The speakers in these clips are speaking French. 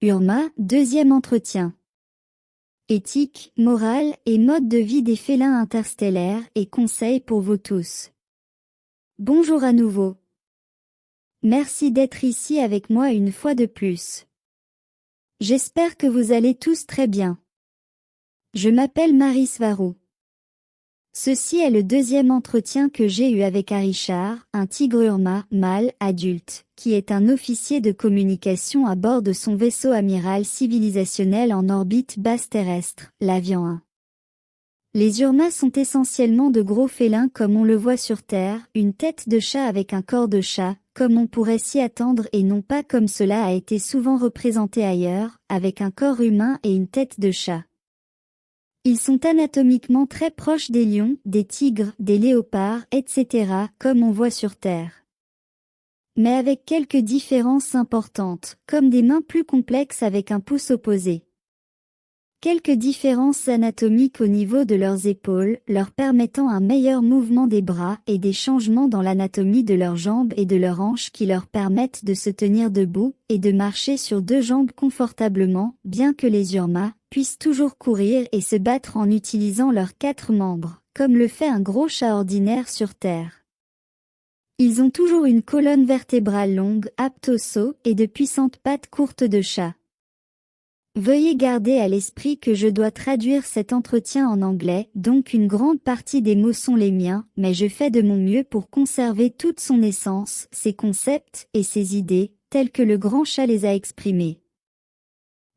Urma, deuxième entretien. Éthique, morale et mode de vie des félins interstellaires et conseils pour vous tous. Bonjour à nouveau. Merci d'être ici avec moi une fois de plus. J'espère que vous allez tous très bien. Je m'appelle Maris Varou. Ceci est le deuxième entretien que j'ai eu avec Arichar, un tigre urma, mâle, adulte, qui est un officier de communication à bord de son vaisseau amiral civilisationnel en orbite basse terrestre, l'Avian 1. Les urmas sont essentiellement de gros félins comme on le voit sur Terre, une tête de chat avec un corps de chat, comme on pourrait s'y attendre et non pas comme cela a été souvent représenté ailleurs, avec un corps humain et une tête de chat. Ils sont anatomiquement très proches des lions, des tigres, des léopards, etc., comme on voit sur Terre. Mais avec quelques différences importantes, comme des mains plus complexes avec un pouce opposé. Quelques différences anatomiques au niveau de leurs épaules, leur permettant un meilleur mouvement des bras et des changements dans l'anatomie de leurs jambes et de leurs hanches qui leur permettent de se tenir debout et de marcher sur deux jambes confortablement, bien que les urmas puissent toujours courir et se battre en utilisant leurs quatre membres, comme le fait un gros chat ordinaire sur Terre. Ils ont toujours une colonne vertébrale longue, apte au saut, et de puissantes pattes courtes de chat. Veuillez garder à l'esprit que je dois traduire cet entretien en anglais, donc une grande partie des mots sont les miens, mais je fais de mon mieux pour conserver toute son essence, ses concepts et ses idées, tels que le grand chat les a exprimés.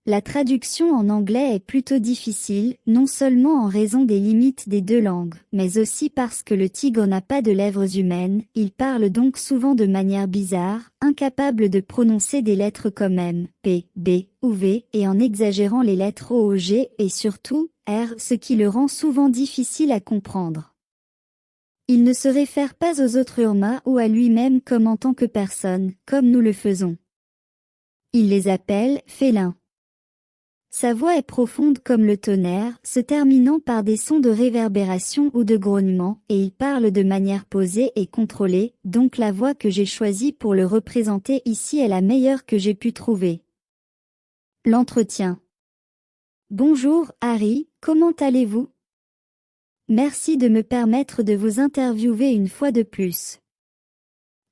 La traduction en anglais est plutôt difficile, non seulement en raison des limites des deux langues, mais aussi parce que le tigre n'a pas de lèvres humaines, il parle donc souvent de manière bizarre, incapable de prononcer des lettres comme M, P, B ou V, et en exagérant les lettres O, G et surtout, R, ce qui le rend souvent difficile à comprendre. Il ne se réfère pas aux autres urmas ou à lui-même comme en tant que personne, comme nous le faisons. Il les appelle félins. Sa voix est profonde comme le tonnerre, se terminant par des sons de réverbération ou de grognement, et il parle de manière posée et contrôlée, donc la voix que j'ai choisie pour le représenter ici est la meilleure que j'ai pu trouver. L'entretien. Bonjour, Harry, comment allez-vous? Merci de me permettre de vous interviewer une fois de plus.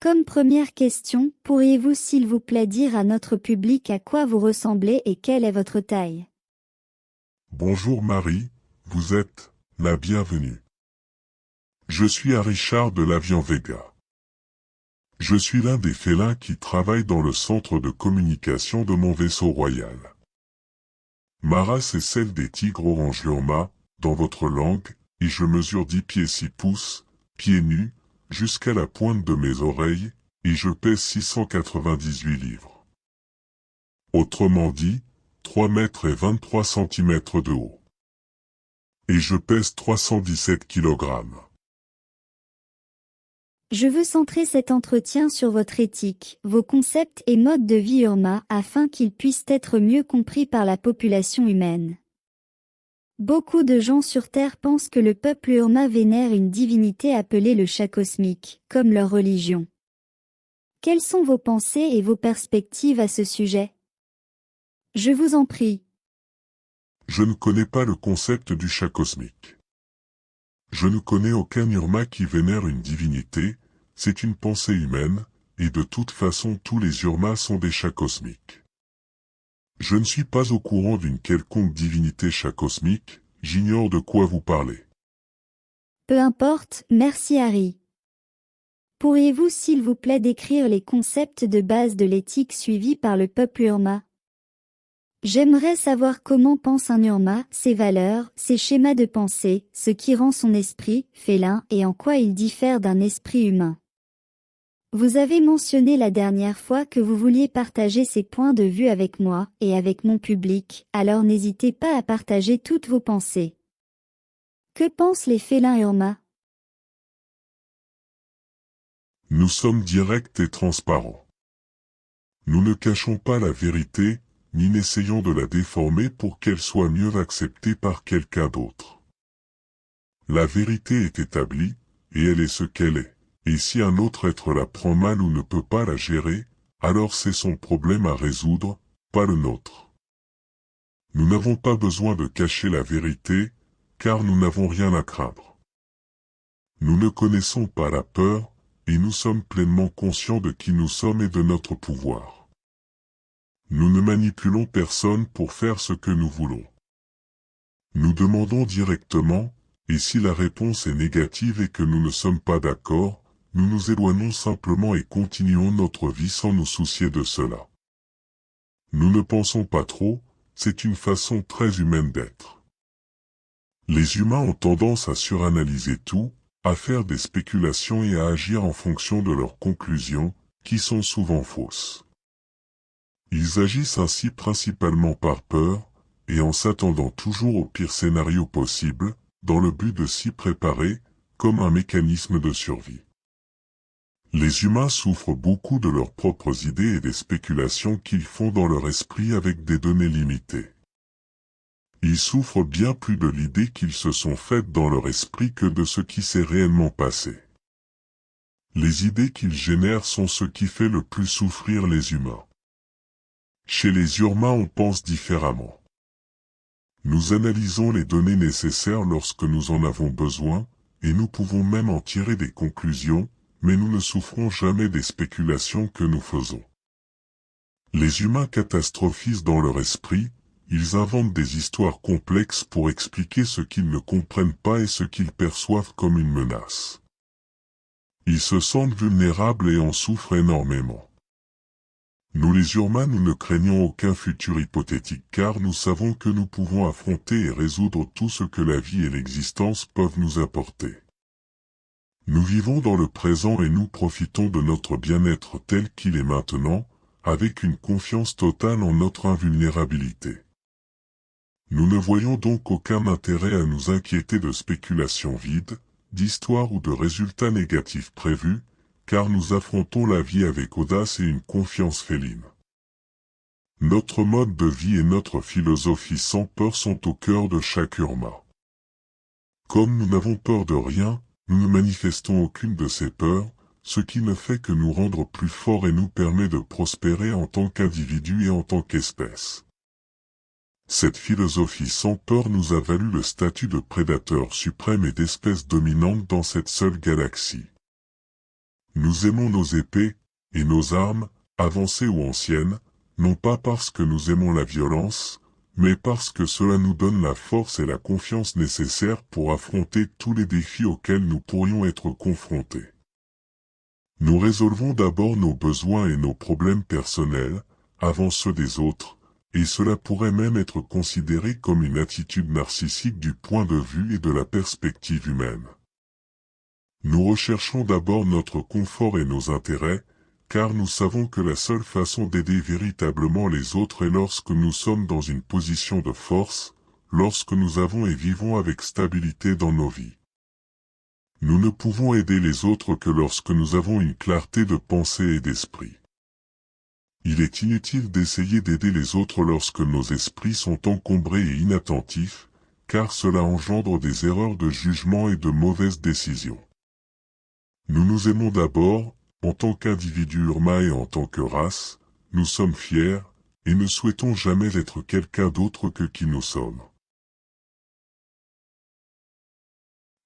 Comme première question, pourriez-vous s'il vous plaît dire à notre public à quoi vous ressemblez et quelle est votre taille? Bonjour Marie, vous êtes la bienvenue. Je suis Arichar de l'Avian Vega. Je suis l'un des félins qui travaille dans le centre de communication de mon vaisseau royal. Ma race est celle des tigres orange urma, dans votre langue, et je mesure 10 pieds 6 pouces, pieds nus, jusqu'à la pointe de mes oreilles, et je pèse 698 livres. Autrement dit, 3 mètres et 23 centimètres de haut. Et je pèse 317 kilogrammes. Je veux centrer cet entretien sur votre éthique, vos concepts et modes de vie urma afin qu'ils puissent être mieux compris par la population humaine. Beaucoup de gens sur Terre pensent que le peuple urma vénère une divinité appelée le chat cosmique, comme leur religion. Quelles sont vos pensées et vos perspectives à ce sujet? Je vous en prie. Je ne connais pas le concept du chat cosmique. Je ne connais aucun urma qui vénère une divinité, c'est une pensée humaine, et de toute façon tous les urmas sont des chats cosmiques. Je ne suis pas au courant d'une quelconque divinité chat cosmique, j'ignore de quoi vous parlez. Peu importe, merci Harry. Pourriez-vous s'il vous plaît décrire les concepts de base de l'éthique suivie par le peuple urma? J'aimerais savoir comment pense un urma, ses valeurs, ses schémas de pensée, ce qui rend son esprit félin et en quoi il diffère d'un esprit humain. Vous avez mentionné la dernière fois que vous vouliez partager ces points de vue avec moi et avec mon public, alors n'hésitez pas à partager toutes vos pensées. Que pensent les félins urma? Nous sommes directs et transparents. Nous ne cachons pas la vérité, ni n'essayons de la déformer pour qu'elle soit mieux acceptée par quelqu'un d'autre. La vérité est établie, et elle est ce qu'elle est. Et si un autre être la prend mal ou ne peut pas la gérer, alors c'est son problème à résoudre, pas le nôtre. Nous n'avons pas besoin de cacher la vérité, car nous n'avons rien à craindre. Nous ne connaissons pas la peur, et nous sommes pleinement conscients de qui nous sommes et de notre pouvoir. Nous ne manipulons personne pour faire ce que nous voulons. Nous demandons directement, et si la réponse est négative et que nous ne sommes pas d'accord, nous nous éloignons simplement et continuons notre vie sans nous soucier de cela. Nous ne pensons pas trop, c'est une façon très humaine d'être. Les humains ont tendance à suranalyser tout, à faire des spéculations et à agir en fonction de leurs conclusions, qui sont souvent fausses. Ils agissent ainsi principalement par peur, et en s'attendant toujours au pire scénario possible, dans le but de s'y préparer, comme un mécanisme de survie. Les humains souffrent beaucoup de leurs propres idées et des spéculations qu'ils font dans leur esprit avec des données limitées. Ils souffrent bien plus de l'idée qu'ils se sont faites dans leur esprit que de ce qui s'est réellement passé. Les idées qu'ils génèrent sont ce qui fait le plus souffrir les humains. Chez les humains on pense différemment. Nous analysons les données nécessaires lorsque nous en avons besoin, et nous pouvons même en tirer des conclusions, mais nous ne souffrons jamais des spéculations que nous faisons. Les humains catastrophisent dans leur esprit, ils inventent des histoires complexes pour expliquer ce qu'ils ne comprennent pas et ce qu'ils perçoivent comme une menace. Ils se sentent vulnérables et en souffrent énormément. Nous les humains nous ne craignons aucun futur hypothétique car nous savons que nous pouvons affronter et résoudre tout ce que la vie et l'existence peuvent nous apporter. Nous vivons dans le présent et nous profitons de notre bien-être tel qu'il est maintenant, avec une confiance totale en notre invulnérabilité. Nous ne voyons donc aucun intérêt à nous inquiéter de spéculations vides, d'histoires ou de résultats négatifs prévus, car nous affrontons la vie avec audace et une confiance féline. Notre mode de vie et notre philosophie sans peur sont au cœur de chaque humain. Comme nous n'avons peur de rien, nous ne manifestons aucune de ces peurs, ce qui ne fait que nous rendre plus forts et nous permet de prospérer en tant qu'individu et en tant qu'espèce. Cette philosophie sans peur nous a valu le statut de prédateur suprême et d'espèce dominante dans cette seule galaxie. Nous aimons nos épées, et nos armes, avancées ou anciennes, non pas parce que nous aimons la violence, mais parce que cela nous donne la force et la confiance nécessaires pour affronter tous les défis auxquels nous pourrions être confrontés. Nous résolvons d'abord nos besoins et nos problèmes personnels, avant ceux des autres, et cela pourrait même être considéré comme une attitude narcissique du point de vue et de la perspective humaine. Nous recherchons d'abord notre confort et nos intérêts, car nous savons que la seule façon d'aider véritablement les autres est lorsque nous sommes dans une position de force, lorsque nous avons et vivons avec stabilité dans nos vies. Nous ne pouvons aider les autres que lorsque nous avons une clarté de pensée et d'esprit. Il est inutile d'essayer d'aider les autres lorsque nos esprits sont encombrés et inattentifs, car cela engendre des erreurs de jugement et de mauvaises décisions. Nous nous aimons d'abord, en tant qu'individus humains et en tant que race, nous sommes fiers, et ne souhaitons jamais être quelqu'un d'autre que qui nous sommes.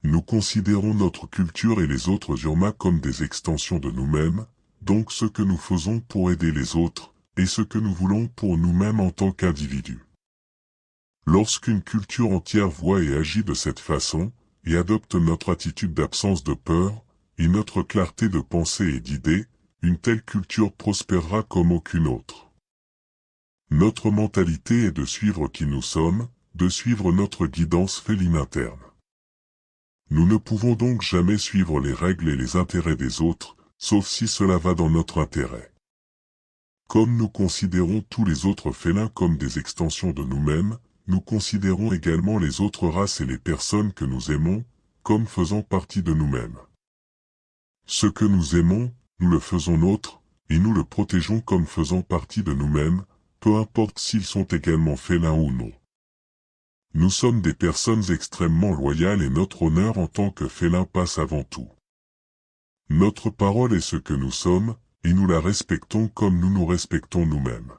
Nous considérons notre culture et les autres humains comme des extensions de nous-mêmes, donc ce que nous faisons pour aider les autres, et ce que nous voulons pour nous-mêmes en tant qu'individus. Lorsqu'une culture entière voit et agit de cette façon, et adopte notre attitude d'absence de peur, et notre clarté de pensée et d'idées, une telle culture prospérera comme aucune autre. Notre mentalité est de suivre qui nous sommes, de suivre notre guidance féline interne. Nous ne pouvons donc jamais suivre les règles et les intérêts des autres, sauf si cela va dans notre intérêt. Comme nous considérons tous les autres félins comme des extensions de nous-mêmes, nous considérons également les autres races et les personnes que nous aimons, comme faisant partie de nous-mêmes. Ce que nous aimons, nous le faisons nôtre, et nous le protégeons comme faisant partie de nous-mêmes, peu importe s'ils sont également félins ou non. Nous sommes des personnes extrêmement loyales et notre honneur en tant que félins passe avant tout. Notre parole est ce que nous sommes, et nous la respectons comme nous nous respectons nous-mêmes.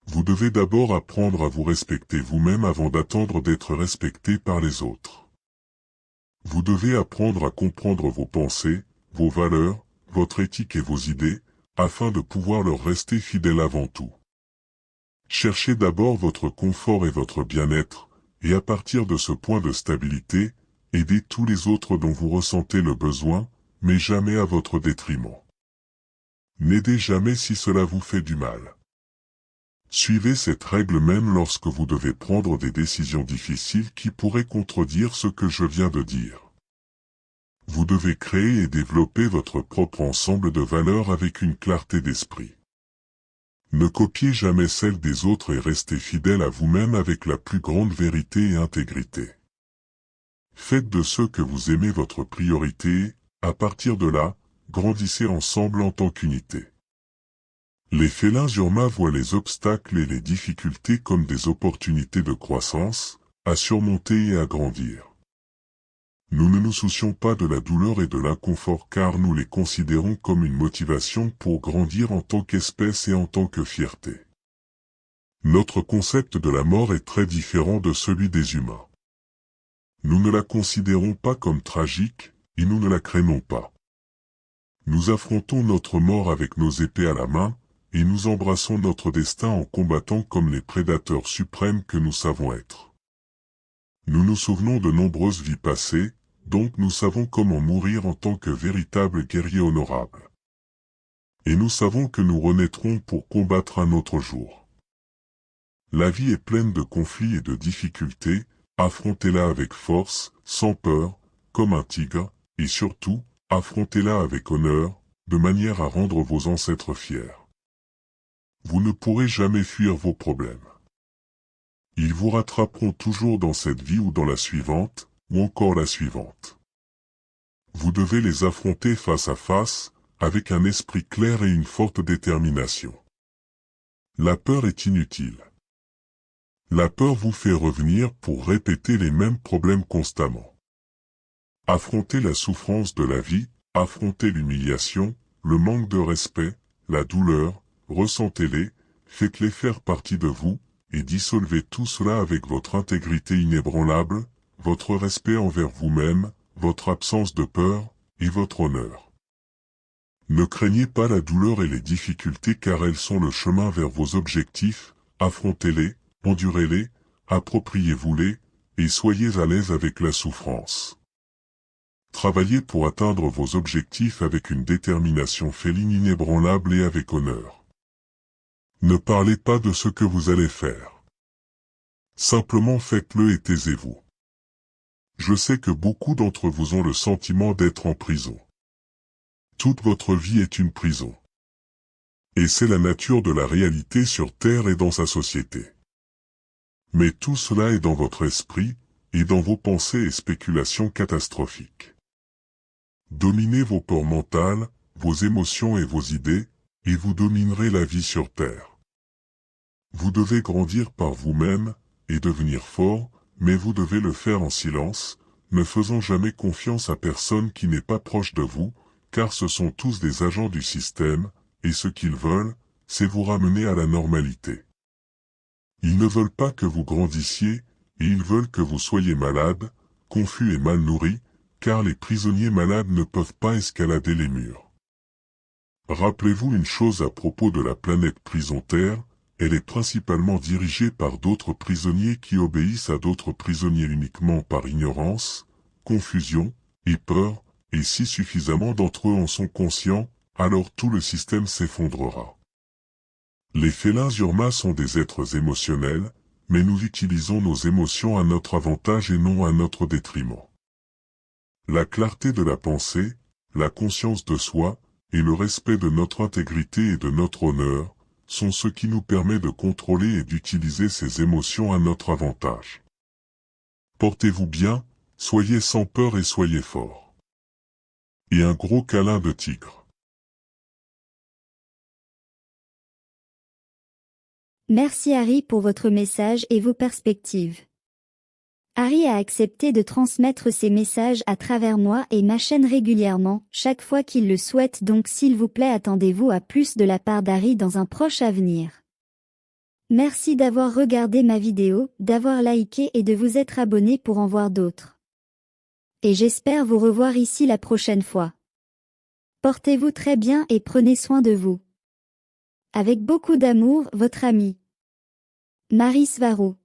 Vous devez d'abord apprendre à vous respecter vous-même avant d'attendre d'être respecté par les autres. Vous devez apprendre à comprendre vos pensées, vos valeurs, votre éthique et vos idées, afin de pouvoir leur rester fidèle avant tout. Cherchez d'abord votre confort et votre bien-être, et à partir de ce point de stabilité, aidez tous les autres dont vous ressentez le besoin, mais jamais à votre détriment. N'aidez jamais si cela vous fait du mal. Suivez cette règle même lorsque vous devez prendre des décisions difficiles qui pourraient contredire ce que je viens de dire. Vous devez créer et développer votre propre ensemble de valeurs avec une clarté d'esprit. Ne copiez jamais celles des autres et restez fidèle à vous-même avec la plus grande vérité et intégrité. Faites de ceux que vous aimez votre priorité et, à partir de là, grandissez ensemble en tant qu'unité. Les félins Urma voient les obstacles et les difficultés comme des opportunités de croissance, à surmonter et à grandir. Nous ne nous soucions pas de la douleur et de l'inconfort car nous les considérons comme une motivation pour grandir en tant qu'espèce et en tant que fierté. Notre concept de la mort est très différent de celui des humains. Nous ne la considérons pas comme tragique, et nous ne la craignons pas. Nous affrontons notre mort avec nos épées à la main, et nous embrassons notre destin en combattant comme les prédateurs suprêmes que nous savons être. Nous nous souvenons de nombreuses vies passées, donc nous savons comment mourir en tant que véritables guerriers honorables. Et nous savons que nous renaîtrons pour combattre un autre jour. La vie est pleine de conflits et de difficultés, affrontez-la avec force, sans peur, comme un tigre, et surtout, affrontez-la avec honneur, de manière à rendre vos ancêtres fiers. Vous ne pourrez jamais fuir vos problèmes. Ils vous rattraperont toujours dans cette vie ou dans la suivante, ou encore la suivante. Vous devez les affronter face à face, avec un esprit clair et une forte détermination. La peur est inutile. La peur vous fait revenir pour répéter les mêmes problèmes constamment. Affrontez la souffrance de la vie, affrontez l'humiliation, le manque de respect, la douleur, ressentez-les, faites-les faire partie de vous, et dissolvez tout cela avec votre intégrité inébranlable, votre respect envers vous-même, votre absence de peur, et votre honneur. Ne craignez pas la douleur et les difficultés car elles sont le chemin vers vos objectifs, affrontez-les, endurez-les, appropriez-vous-les, et soyez à l'aise avec la souffrance. Travaillez pour atteindre vos objectifs avec une détermination féline inébranlable et avec honneur. Ne parlez pas de ce que vous allez faire. Simplement faites-le et taisez-vous. Je sais que beaucoup d'entre vous ont le sentiment d'être en prison. Toute votre vie est une prison. Et c'est la nature de la réalité sur Terre et dans sa société. Mais tout cela est dans votre esprit, et dans vos pensées et spéculations catastrophiques. Dominez vos peurs mentales, vos émotions et vos idées, et vous dominerez la vie sur Terre. Vous devez grandir par vous-même, et devenir fort, mais vous devez le faire en silence, ne faisant jamais confiance à personne qui n'est pas proche de vous, car ce sont tous des agents du système, et ce qu'ils veulent, c'est vous ramener à la normalité. Ils ne veulent pas que vous grandissiez, et ils veulent que vous soyez malade, confus et mal nourris, car les prisonniers malades ne peuvent pas escalader les murs. Rappelez-vous une chose à propos de la planète Prison Terre, elle est principalement dirigée par d'autres prisonniers qui obéissent à d'autres prisonniers uniquement par ignorance, confusion et peur, et si suffisamment d'entre eux en sont conscients, alors tout le système s'effondrera. Les félins Urma sont des êtres émotionnels, mais nous utilisons nos émotions à notre avantage et non à notre détriment. La clarté de la pensée, la conscience de soi, et le respect de notre intégrité et de notre honneur, sont ce qui nous permet de contrôler et d'utiliser ces émotions à notre avantage. Portez-vous bien, soyez sans peur et soyez forts. Et un gros câlin de tigre. Merci Harry pour votre message et vos perspectives. Harry a accepté de transmettre ses messages à travers moi et ma chaîne régulièrement, chaque fois qu'il le souhaite donc s'il vous plaît attendez-vous à plus de la part d'Harry dans un proche avenir. Merci d'avoir regardé ma vidéo, d'avoir liké et de vous être abonné pour en voir d'autres. Et j'espère vous revoir ici la prochaine fois. Portez-vous très bien et prenez soin de vous. Avec beaucoup d'amour, votre amie Marie Svaro.